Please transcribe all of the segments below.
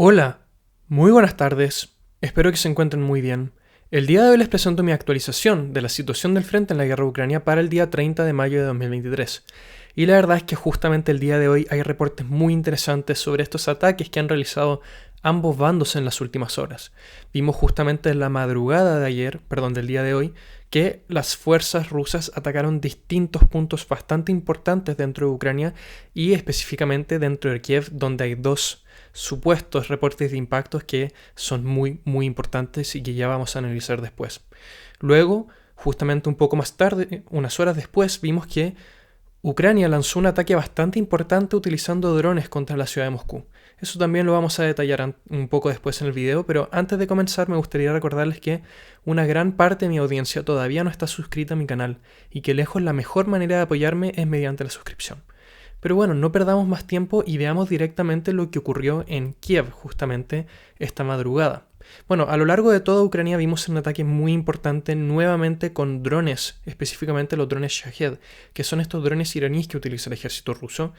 Hola, muy buenas tardes. Espero que se encuentren muy bien. El día de hoy les presento mi actualización de la situación del frente en la guerra de Ucrania para el día 30 de mayo de 2023. Y la verdad es que justamente el día de hoy hay reportes muy interesantes sobre estos ataques que han realizado ambos bandos en las últimas horas. Vimos justamente en la madrugada de ayer, del día de hoy, que las fuerzas rusas atacaron distintos puntos bastante importantes dentro de Ucrania y específicamente dentro de Kiev, donde hay dos supuestos reportes de impactos que son muy importantes y que ya vamos a analizar después. Luego, justamente un poco más tarde, unas horas después, vimos que Ucrania lanzó un ataque bastante importante utilizando drones contra la ciudad de Moscú. Eso también lo vamos a detallar un poco después en el video, pero antes de comenzar me gustaría recordarles que una gran parte de mi audiencia todavía no está suscrita a mi canal y que lejos la mejor manera de apoyarme es mediante la suscripción. Pero bueno, no perdamos más tiempo y veamos directamente lo que ocurrió en Kiev justamente esta madrugada. Bueno, a lo largo de toda Ucrania vimos un ataque muy importante nuevamente con drones, específicamente los drones Shahed, que son estos drones iraníes que utiliza el ejército ruso.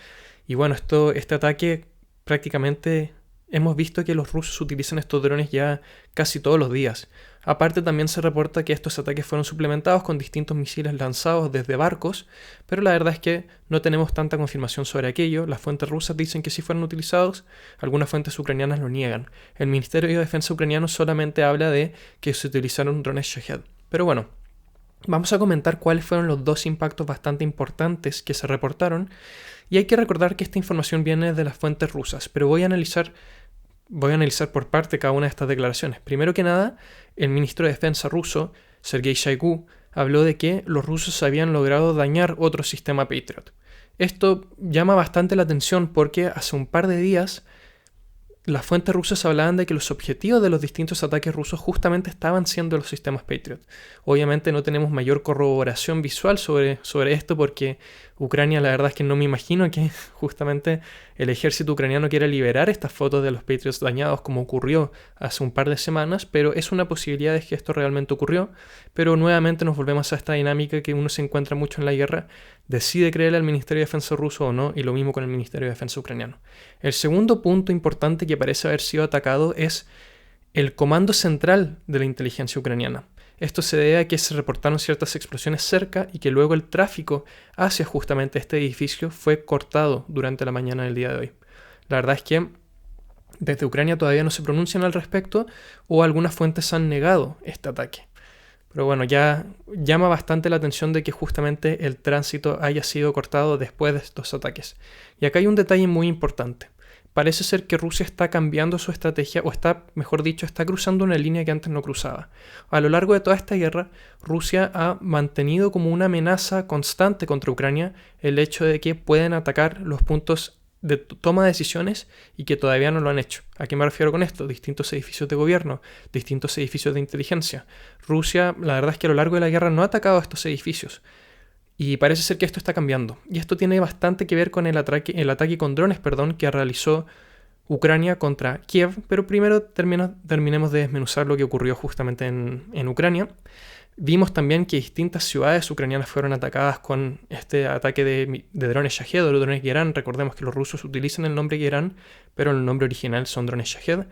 Y bueno, este ataque prácticamente hemos visto que los rusos utilizan estos drones ya casi todos los días. Aparte también se reporta que estos ataques fueron suplementados con distintos misiles lanzados desde barcos, pero la verdad es que no tenemos tanta confirmación sobre aquello. Las fuentes rusas dicen que sí fueron utilizados, algunas fuentes ucranianas lo niegan. El Ministerio de Defensa ucraniano solamente habla de que se utilizaron drones Shahed. Pero bueno, vamos a comentar cuáles fueron los dos impactos bastante importantes que se reportaron. Y hay que recordar que esta información viene de las fuentes rusas, pero voy a analizar por parte cada una de estas declaraciones. Primero que nada, el ministro de Defensa ruso, Sergei Shoigu, habló de que los rusos habían logrado dañar otro sistema Patriot. Esto llama bastante la atención porque hace un par de días las fuentes rusas hablaban de que los objetivos de los distintos ataques rusos justamente estaban siendo los sistemas Patriot. Obviamente no tenemos mayor corroboración visual sobre esto porque Ucrania, la verdad es que no me imagino que justamente el ejército ucraniano quiera liberar estas fotos de los Patriots dañados como ocurrió hace un par de semanas, pero es una posibilidad de que esto realmente ocurrió. Pero nuevamente nos volvemos a esta dinámica que uno se encuentra mucho en la guerra, decide creerle al Ministerio de Defensa ruso o no, y lo mismo con el Ministerio de Defensa ucraniano. El segundo punto importante que parece haber sido atacado es el comando central de la inteligencia ucraniana. Esto se debe a que se reportaron ciertas explosiones cerca y que luego el tráfico hacia justamente este edificio fue cortado durante la mañana del día de hoy. La verdad es que desde Ucrania todavía no se pronuncian al respecto o algunas fuentes han negado este ataque. Pero bueno, ya llama bastante la atención de que justamente el tránsito haya sido cortado después de estos ataques. Y acá hay un detalle muy importante. Parece ser que Rusia está cambiando su estrategia, o está, mejor dicho, está cruzando una línea que antes no cruzaba. A lo largo de toda esta guerra, Rusia ha mantenido como una amenaza constante contra Ucrania el hecho de que pueden atacar los puntos de toma de decisiones y que todavía no lo han hecho. ¿A qué me refiero con esto? Distintos edificios de gobierno, distintos edificios de inteligencia. Rusia, la verdad es que a lo largo de la guerra no ha atacado estos edificios. Y parece ser que esto está cambiando. Y esto tiene bastante que ver con el ataque con drones, que realizó Ucrania contra Kiev. Pero primero terminemos de desmenuzar lo que ocurrió justamente en Ucrania. Vimos también que distintas ciudades ucranianas fueron atacadas con este ataque de drones Shahed o drones Gerán. Recordemos que los rusos utilizan el nombre Gerán, pero el nombre original son drones Shahed.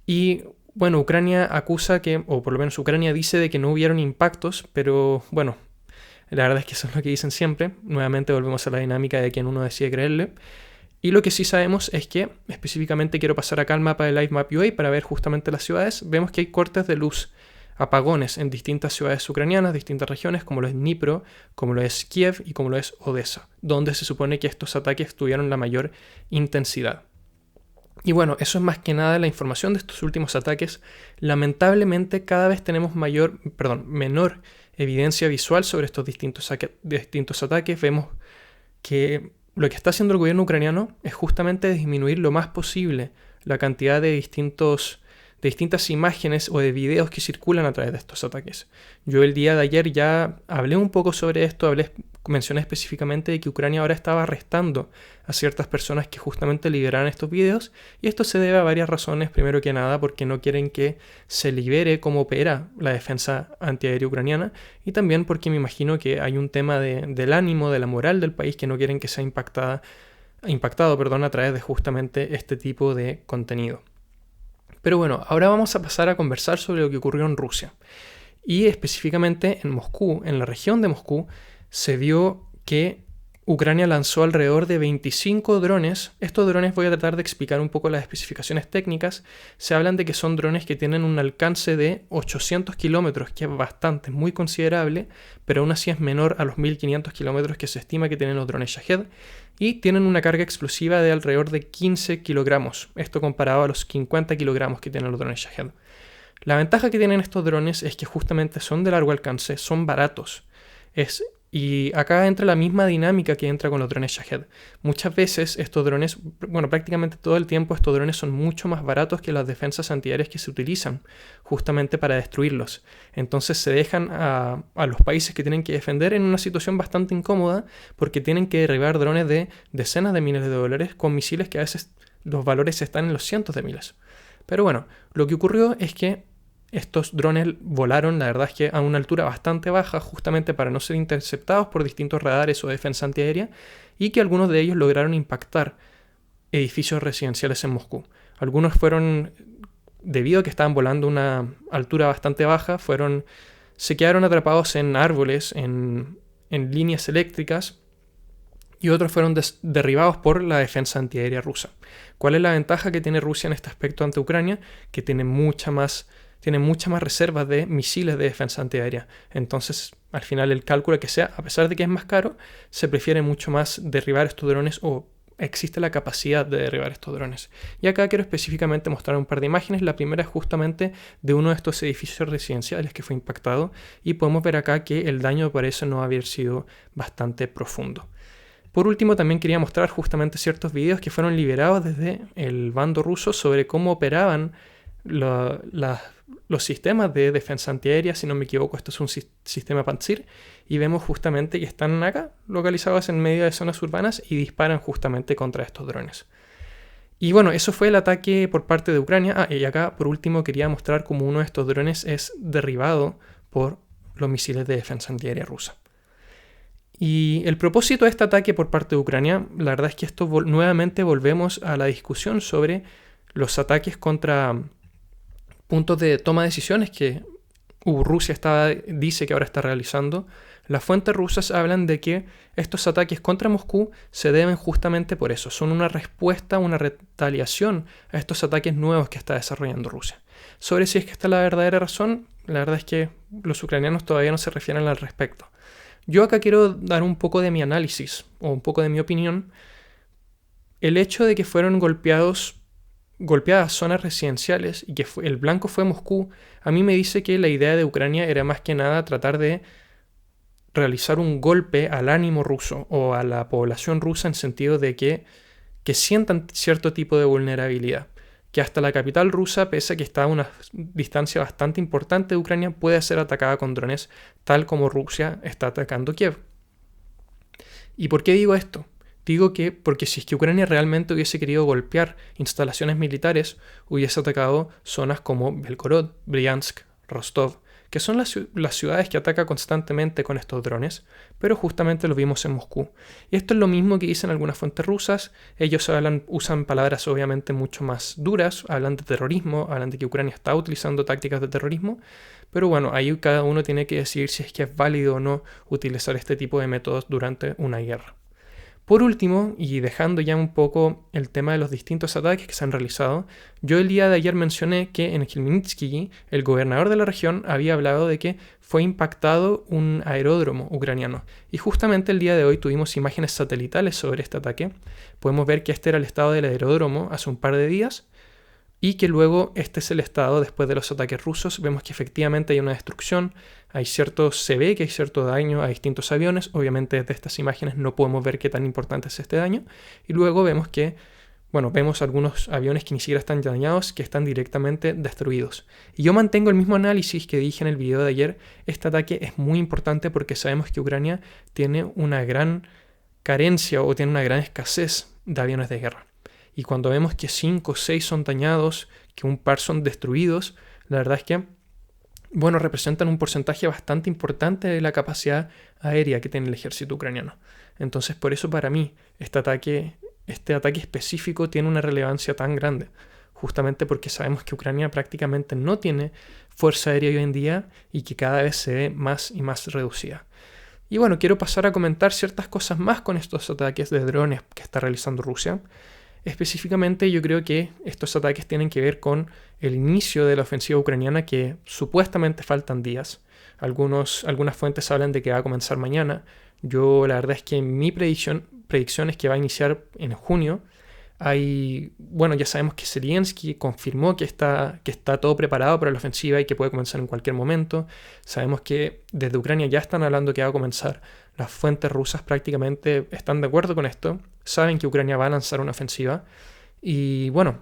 Y bueno, Ucrania acusa o por lo menos Ucrania dice de que no hubieron impactos, pero bueno, la verdad es que eso es lo que dicen siempre. Nuevamente volvemos a la dinámica de quien uno decide creerle. Y lo que sí sabemos es que, específicamente quiero pasar acá al mapa de LiveMap.ua para ver justamente las ciudades. Vemos que hay cortes de luz, apagones en distintas ciudades ucranianas, distintas regiones, como lo es Dnipro, como lo es Kiev y como lo es Odessa, donde se supone que estos ataques tuvieron la mayor intensidad. Y bueno, eso es más que nada la información de estos últimos ataques. Lamentablemente cada vez tenemos menor evidencia visual sobre estos distintos ataques. Vemos que lo que está haciendo el gobierno ucraniano es justamente disminuir lo más posible la cantidad de distintas imágenes o de videos que circulan a través de estos ataques. Yo el día de ayer ya hablé un poco sobre esto, mencioné específicamente de que Ucrania ahora estaba arrestando a ciertas personas que justamente liberaran estos videos, y esto se debe a varias razones. Primero que nada porque no quieren que se libere cómo opera la defensa antiaérea ucraniana, y también porque me imagino que hay un tema del ánimo, de la moral del país, que no quieren que sea impactado a través de justamente este tipo de contenido. Pero bueno, ahora vamos a pasar a conversar sobre lo que ocurrió en Rusia. Y específicamente en Moscú, en la región de Moscú, se vio que Ucrania lanzó alrededor de 25 drones. Estos drones voy a tratar de explicar un poco las especificaciones técnicas. Se hablan de que son drones que tienen un alcance de 800 kilómetros, que es bastante, muy considerable, pero aún así es menor a los 1500 kilómetros que se estima que tienen los drones Shahed. Y tienen una carga explosiva de alrededor de 15 kilogramos. Esto comparado a los 50 kilogramos que tienen los drones Shahed. La ventaja que tienen estos drones es que justamente son de largo alcance, son baratos. Y acá entra la misma dinámica que entra con los drones Shahed. Muchas veces estos drones, bueno, prácticamente todo el tiempo estos drones son mucho más baratos que las defensas antiaéreas que se utilizan justamente para destruirlos. Entonces se dejan a los países que tienen que defender en una situación bastante incómoda porque tienen que derribar drones de decenas de miles de dólares con misiles que a veces los valores están en los cientos de miles. Pero bueno, lo que ocurrió es que estos drones volaron, la verdad es que a una altura bastante baja, justamente para no ser interceptados por distintos radares o defensa antiaérea, y que algunos de ellos lograron impactar edificios residenciales en Moscú. Algunos fueron, debido a que estaban volando a una altura bastante baja, se quedaron atrapados en árboles, en líneas eléctricas, y otros fueron derribados por la defensa antiaérea rusa. ¿Cuál es la ventaja que tiene Rusia en este aspecto ante Ucrania? Que tiene muchas más reservas de misiles de defensa antiaérea. Entonces, al final el cálculo que sea, a pesar de que es más caro, se prefiere mucho más derribar estos drones o existe la capacidad de derribar estos drones. Y acá quiero específicamente mostrar un par de imágenes. La primera es justamente de uno de estos edificios residenciales que fue impactado y podemos ver acá que el daño parece no haber sido bastante profundo. Por último, también quería mostrar justamente ciertos videos que fueron liberados desde el bando ruso sobre cómo operaban los sistemas de defensa antiaérea. Si no me equivoco, esto es un sistema Pantsir, y vemos justamente que están acá, localizados en medio de zonas urbanas, y disparan justamente contra estos drones. Y bueno, eso fue el ataque por parte de Ucrania. Y acá por último quería mostrar cómo uno de estos drones es derribado por los misiles de defensa antiaérea rusa. Y el propósito de este ataque por parte de Ucrania, la verdad es que esto nuevamente volvemos a la discusión sobre los ataques contra puntos de toma de decisiones que Rusia dice que ahora está realizando. Las fuentes rusas hablan de que estos ataques contra Moscú se deben justamente por eso. Son una respuesta, una retaliación a estos ataques nuevos que está desarrollando Rusia. Sobre si es que esta es la verdadera razón, la verdad es que los ucranianos todavía no se refieren al respecto. Yo acá quiero dar un poco de mi análisis o un poco de mi opinión. El hecho de que fueron golpeadas zonas residenciales y que el blanco fue Moscú, a mí me dice que la idea de Ucrania era más que nada tratar de realizar un golpe al ánimo ruso o a la población rusa en sentido de que sientan cierto tipo de vulnerabilidad. Que hasta la capital rusa, pese a que está a una distancia bastante importante de Ucrania, puede ser atacada con drones, tal como Rusia está atacando Kiev. ¿Y por qué digo esto? Digo que porque si es que Ucrania realmente hubiese querido golpear instalaciones militares, hubiese atacado zonas como Belgorod, Bryansk, Rostov, que son las ciudades que ataca constantemente con estos drones, pero justamente lo vimos en Moscú. Y esto es lo mismo que dicen algunas fuentes rusas. Ellos usan palabras obviamente mucho más duras, hablan de terrorismo, hablan de que Ucrania está utilizando tácticas de terrorismo, pero bueno, ahí cada uno tiene que decidir si es que es válido o no utilizar este tipo de métodos durante una guerra. Por último, y dejando ya un poco el tema de los distintos ataques que se han realizado, yo el día de ayer mencioné que en Khmelnytsky, el gobernador de la región, había hablado de que fue impactado un aeródromo ucraniano. Y justamente el día de hoy tuvimos imágenes satelitales sobre este ataque. Podemos ver que este era el estado del aeródromo hace un par de días y que luego este es el estado después de los ataques rusos. Vemos que efectivamente hay una destrucción, se ve que hay cierto daño a distintos aviones. Obviamente desde estas imágenes no podemos ver qué tan importante es este daño. Y luego vemos vemos algunos aviones que ni siquiera están dañados, que están directamente destruidos. Y yo mantengo el mismo análisis que dije en el video de ayer. Este ataque es muy importante porque sabemos que Ucrania tiene una gran carencia o tiene una gran escasez de aviones de guerra. Y cuando vemos que 5 o 6 son dañados, que un par son destruidos, la verdad es que representan un porcentaje bastante importante de la capacidad aérea que tiene el ejército ucraniano. Entonces, por eso para mí, este ataque específico tiene una relevancia tan grande. justamente porque sabemos que Ucrania prácticamente no tiene fuerza aérea hoy en día y que cada vez se ve más y más reducida. Y bueno, quiero pasar a comentar ciertas cosas más con estos ataques de drones que está realizando Rusia. Específicamente yo creo que estos ataques tienen que ver con el inicio de la ofensiva ucraniana, que supuestamente faltan días. Algunas fuentes hablan de que va a comenzar mañana. Yo la verdad es que mi predicción es que va a iniciar en junio. Ya sabemos que Zelensky confirmó que está todo preparado para la ofensiva y que puede comenzar en cualquier momento. Sabemos que desde Ucrania ya están hablando que va a comenzar. Las fuentes rusas prácticamente están de acuerdo con esto. Saben que Ucrania va a lanzar una ofensiva. Y bueno,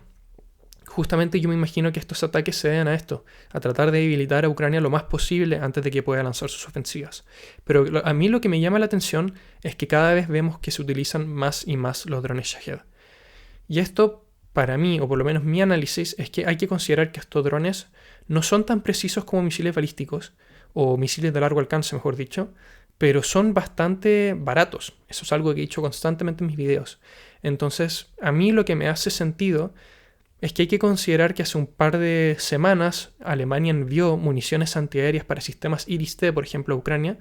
justamente yo me imagino que estos ataques se deben a esto, a tratar de debilitar a Ucrania lo más posible antes de que pueda lanzar sus ofensivas. Pero a mí lo que me llama la atención es que cada vez vemos que se utilizan más y más los drones Shahed. Y esto, para mí, o por lo menos mi análisis, es que hay que considerar que estos drones no son tan precisos como misiles balísticos, o misiles de largo alcance, mejor dicho, pero son bastante baratos. Eso es algo que he dicho constantemente en mis videos. Entonces, a mí lo que me hace sentido es que hay que considerar que hace un par de semanas Alemania envió municiones antiaéreas para sistemas IRIS-T, por ejemplo, a Ucrania,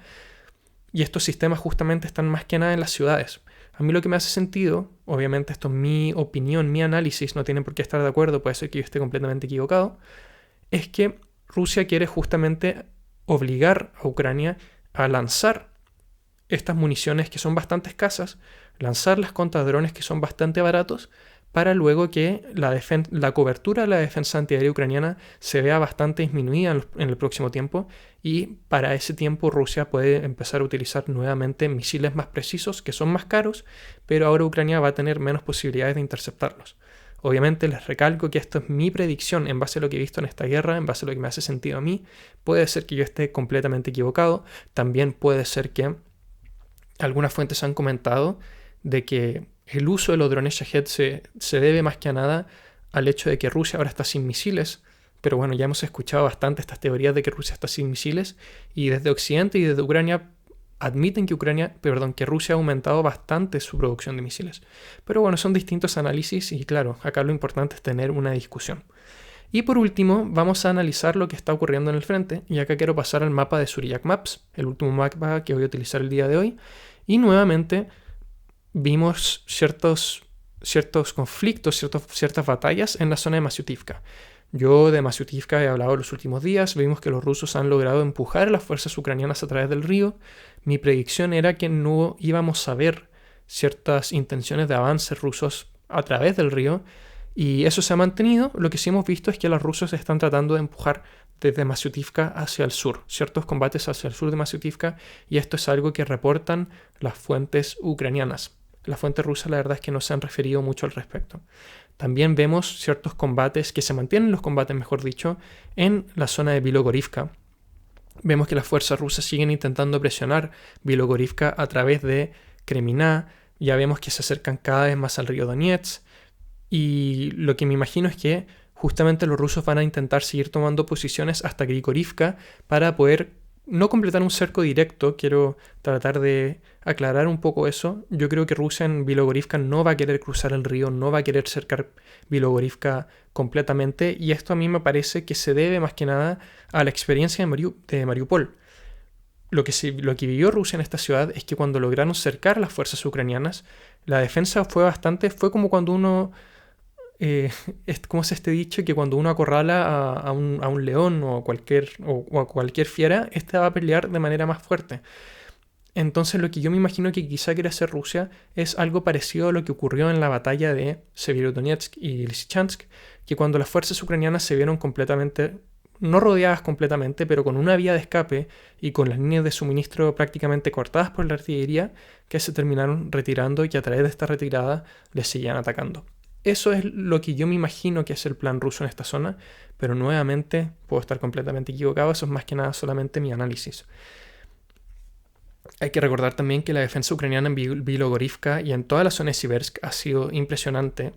y estos sistemas justamente están más que nada en las ciudades. A mí lo que me hace sentido, obviamente esto es mi opinión, mi análisis, no tienen por qué estar de acuerdo, puede ser que yo esté completamente equivocado, es que Rusia quiere justamente obligar a Ucrania a lanzar estas municiones que son bastante escasas, lanzarlas contra drones que son bastante baratos, para luego que la cobertura de la defensa antiaérea ucraniana se vea bastante disminuida en el próximo tiempo, y para ese tiempo Rusia puede empezar a utilizar nuevamente misiles más precisos que son más caros, pero ahora Ucrania va a tener menos posibilidades de interceptarlos. Obviamente les recalco que esto es mi predicción en base a lo que he visto en esta guerra, en base a lo que me hace sentido a mí. Puede ser que yo esté completamente equivocado, también puede ser que algunas fuentes han comentado de que el uso de los drones Shahed se debe más que a nada al hecho de que Rusia ahora está sin misiles. Pero bueno, ya hemos escuchado bastante estas teorías de que Rusia está sin misiles, y desde Occidente y desde Ucrania admiten que Rusia ha aumentado bastante su producción de misiles. Pero bueno, son distintos análisis y claro, acá lo importante es tener una discusión. Y por último, vamos a analizar lo que está ocurriendo en el frente, y acá quiero pasar al mapa de Suriyak Maps, el último mapa que voy a utilizar el día de hoy, y nuevamente vimos ciertos conflictos, ciertas batallas en la zona de Masyutivka. Yo de Masyutivka he hablado los últimos días, vimos que los rusos han logrado empujar a las fuerzas ucranianas a través del río. Mi predicción era que no íbamos a ver ciertas intenciones de avance rusos a través del río, y eso se ha mantenido. Lo que sí hemos visto es que los rusos están tratando de empujar desde Masyutivka hacia el sur, ciertos combates hacia el sur de Masyutivka, y esto es algo que reportan las fuentes ucranianas. Las fuentes rusas la verdad es que no se han referido mucho al respecto. También vemos ciertos combates, que se mantienen los combates, mejor dicho, en la zona de Bilogorivka. Vemos que las fuerzas rusas siguen intentando presionar Bilogorivka a través de Kreminna. Ya vemos que se acercan cada vez más al río Donetsk. Y lo que me imagino es que justamente los rusos van a intentar seguir tomando posiciones hasta Grigorivka para poder no completar un cerco directo. Quiero tratar de aclarar un poco eso. Yo creo que Rusia en Bilogorivka no va a querer cruzar el río, no va a querer cercar Bilogorivka completamente, y esto a mí me parece que se debe más que nada a la experiencia de Mariupol. Lo que vivió Rusia en esta ciudad es que cuando lograron cercar a las fuerzas ucranianas, la defensa fue como cuando uno... ¿cómo es este dicho? Que cuando uno acorrala a un león o a cualquier fiera, este va a pelear de manera más fuerte. Entonces lo que yo me imagino que quizá quiere hacer Rusia es algo parecido a lo que ocurrió en la batalla de Severodonetsk y Lysychansk, que cuando las fuerzas ucranianas se vieron completamente, no rodeadas completamente, pero con una vía de escape y con las líneas de suministro prácticamente cortadas por la artillería, que se terminaron retirando, y a través de esta retirada les seguían atacando. Eso es lo que yo me imagino que es el plan ruso en esta zona, pero nuevamente puedo estar completamente equivocado. Eso es más que nada solamente mi análisis. Hay que recordar también que la defensa ucraniana en Bilogorivka y en toda la zona de Siversk ha sido impresionante.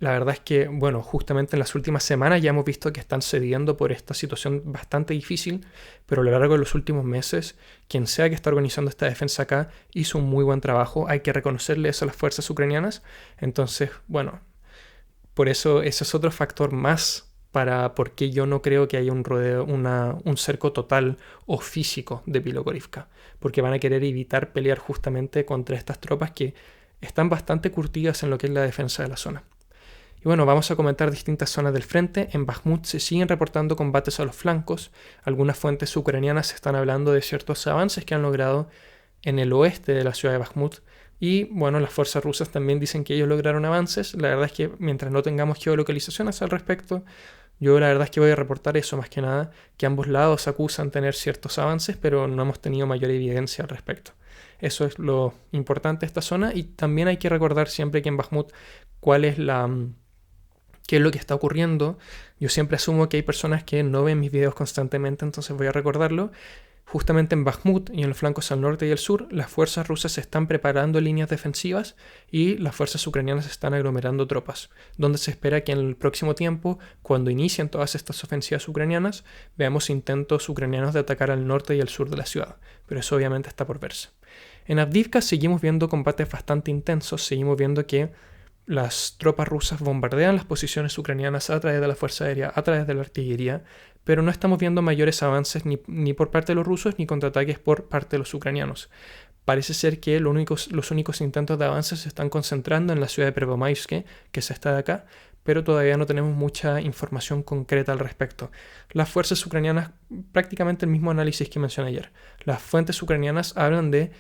La verdad es que, bueno, justamente en las últimas semanas ya hemos visto que están cediendo por esta situación bastante difícil, pero a lo largo de los últimos meses, quien sea que está organizando esta defensa acá hizo un muy buen trabajo. Hay que reconocerle eso a las fuerzas ucranianas. Entonces, bueno, Por eso ese es otro factor más para por qué yo no creo que haya un rodeo, un cerco total o físico de Pilogorivka, porque van a querer evitar pelear justamente contra estas tropas que están bastante curtidas en lo que es la defensa de la zona. Y bueno, vamos a comentar distintas zonas del frente. En Bakhmut se siguen reportando combates a los flancos. Algunas fuentes ucranianas están hablando de ciertos avances que han logrado en el oeste de la ciudad de Bakhmut. Y bueno, las fuerzas rusas también dicen que ellos lograron avances. La verdad es que mientras no tengamos geolocalizaciones al respecto, yo la verdad es que voy a reportar eso más que nada, que ambos lados acusan tener ciertos avances, pero no hemos tenido mayor evidencia al respecto. Eso es lo importante de esta zona, y también hay que recordar siempre que en Bakhmut qué es lo que está ocurriendo. Yo siempre asumo que hay personas que no ven mis videos constantemente, entonces voy a recordarlo. Justamente en Bakhmut y en los flancos al norte y al sur, las fuerzas rusas se están preparando líneas defensivas y las fuerzas ucranianas están aglomerando tropas, donde se espera que en el próximo tiempo, cuando inicien todas estas ofensivas ucranianas, veamos intentos ucranianos de atacar al norte y al sur de la ciudad, pero eso obviamente está por verse. En Avdiivka seguimos viendo combates bastante intensos, seguimos viendo que las tropas rusas bombardean las posiciones ucranianas a través de la fuerza aérea, a través de la artillería, pero no estamos viendo mayores avances ni por parte de los rusos ni contraataques por parte de los ucranianos. Parece ser que los únicos intentos de avance se están concentrando en la ciudad de Pervomaysk, que es esta de acá, pero todavía no tenemos mucha información concreta al respecto. Las fuerzas ucranianas, prácticamente el mismo análisis que mencioné ayer. Las fuentes ucranianas hablan de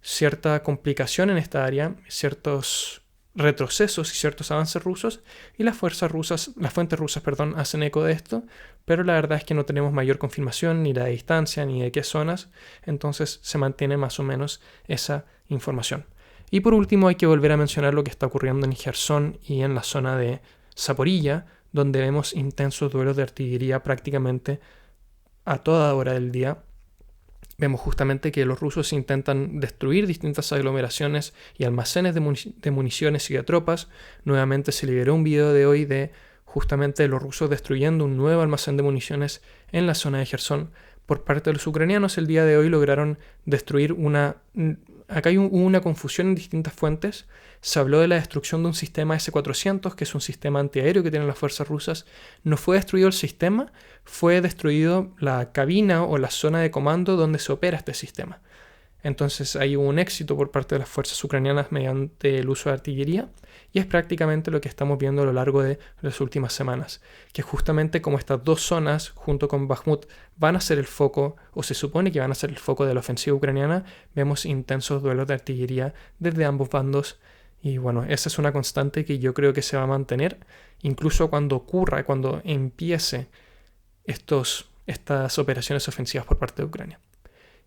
cierta complicación en esta área, ciertos retrocesos y ciertos avances rusos, y las fuentes rusas, hacen eco de esto, pero la verdad es que no tenemos mayor confirmación ni de distancia ni de qué zonas, entonces se mantiene más o menos esa información. Y por último hay que volver a mencionar lo que está ocurriendo en Jersón y en la zona de Zaporilla, donde vemos intensos duelos de artillería prácticamente a toda hora del día. Vemos justamente que los rusos intentan destruir distintas aglomeraciones y almacenes de municiones y de tropas. Nuevamente se liberó un video de hoy de justamente los rusos destruyendo un nuevo almacén de municiones en la zona de Jersón. Por parte de los ucranianos, el día de hoy lograron destruir Acá hubo una confusión en distintas fuentes. Se habló de la destrucción de un sistema S-400, que es un sistema antiaéreo que tienen las fuerzas rusas. No fue destruido el sistema, fue destruido la cabina o la zona de comando donde se opera este sistema. Entonces hay un éxito por parte de las fuerzas ucranianas mediante el uso de artillería, y es prácticamente lo que estamos viendo a lo largo de las últimas semanas, que justamente como estas dos zonas junto con Bakhmut van a ser el foco, o se supone que van a ser el foco de la ofensiva ucraniana, vemos intensos duelos de artillería desde ambos bandos, y bueno, esa es una constante que yo creo que se va a mantener, incluso cuando empiece estas operaciones ofensivas por parte de Ucrania.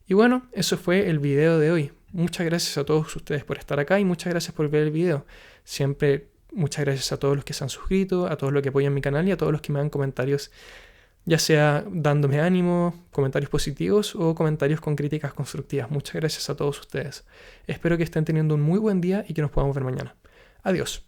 Y bueno, eso fue el video de hoy. Muchas gracias a todos ustedes por estar acá y muchas gracias por ver el video. Siempre muchas gracias a todos los que se han suscrito, a todos los que apoyan mi canal y a todos los que me dan comentarios, ya sea dándome ánimo, comentarios positivos o comentarios con críticas constructivas. Muchas gracias a todos ustedes. Espero que estén teniendo un muy buen día y que nos podamos ver mañana. Adiós.